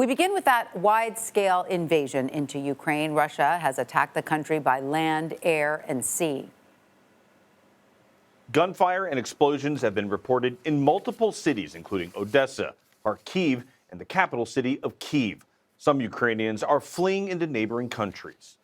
We begin with that wide-scale invasion into Ukraine. Russia has attacked the country by land, air, and sea. Gunfire and explosions have been reported in multiple cities, including Odessa, Kyiv, and the capital city of Kyiv. Some Ukrainians are fleeing into neighboring countries.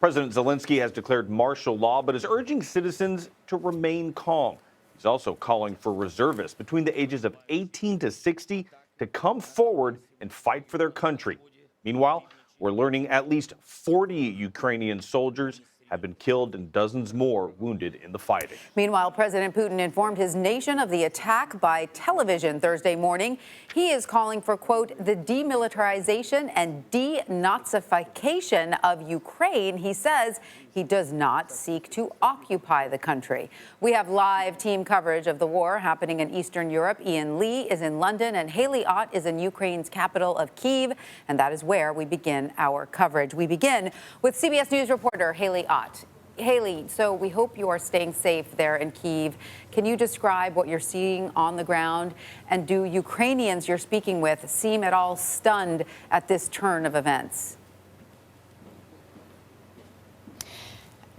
President Zelensky has declared martial law, but is urging citizens to remain calm. He's also calling for reservists between the ages of 18 to 60 to come forward and fight for their country. Meanwhile, we're learning at least 40 Ukrainian soldiers have been killed and dozens more wounded in the fighting. Meanwhile, President Putin informed his nation of the attack by television Thursday morning. He is calling for, quote, the demilitarization and denazification of Ukraine. He says he does not seek to occupy the country. We have live team coverage of the war happening in Eastern Europe. Ian Lee is in London and Haley Ott is in Ukraine's capital of Kyiv. And that is where we begin our coverage. We begin with CBS News reporter Haley Ott. Haley, so we hope you are staying safe there in Kyiv. Can you describe what you're seeing on the ground? And do Ukrainians you're speaking with seem at all stunned at this turn of events?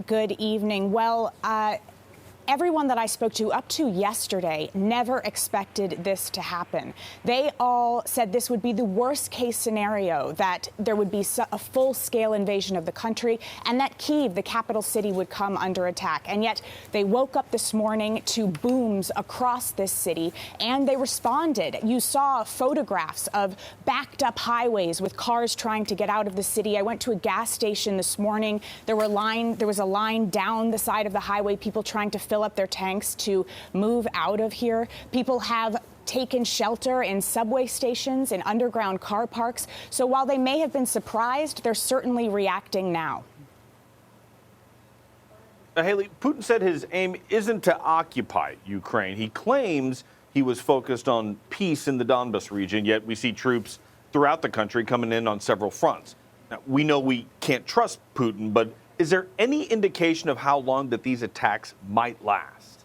Good evening. Well, everyone that I spoke to up to yesterday never expected this to happen. They all said this would be the worst case scenario, that there would be a full-scale invasion of the country and that Kyiv, the capital city, would come under attack. And yet they woke up this morning to booms across this city and they responded. You saw photographs of backed up highways with cars trying to get out of the city. I went to a gas station this morning. There was a line down the side of the highway, people trying to fill up their tanks to move out of here. People have taken shelter in subway stations and underground car parks. So while they may have been surprised, they're certainly reacting now. Haley, Putin said his aim isn't to occupy Ukraine. He claims he was focused on peace in the Donbas region, yet we see troops throughout the country coming in on several fronts. Now, we know we can't trust Putin, but is there any indication of how long that these attacks might last?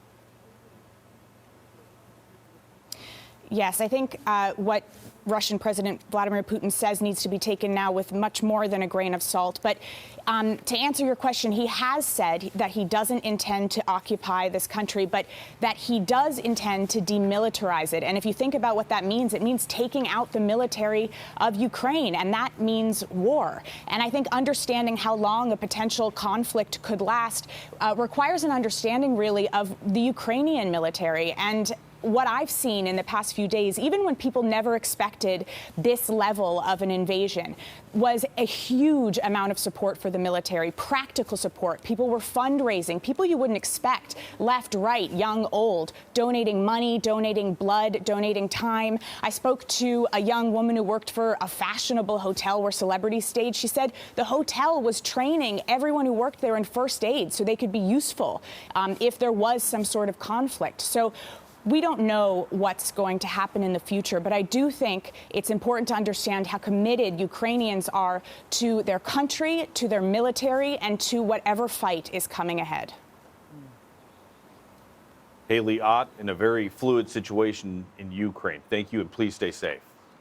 Yes, I think what Russian President Vladimir Putin says needs to be taken now with much more than a grain of salt. But to answer your question, he has said that he doesn't intend to occupy this country, but that he does intend to demilitarize it. And if you think about what that means, it means taking out the military of Ukraine, and that means war. And I think understanding how long a potential conflict could last requires an understanding, really, of the Ukrainian military. And what I've seen in the past few days, even when people never expected this level of an invasion, was a huge amount of support for the military, practical support. People were fundraising, people you wouldn't expect, left, right, young, old, donating money, donating blood, donating time. I spoke to a young woman who worked for a fashionable hotel where celebrities stayed. She said the hotel was training everyone who worked there in first aid so they could be useful if there was some sort of conflict. So we don't know what's going to happen in the future, but I do think it's important to understand how committed Ukrainians are to their country, to their military, and to whatever fight is coming ahead. Haley Ott, in a very fluid situation in Ukraine. Thank you, and please stay safe.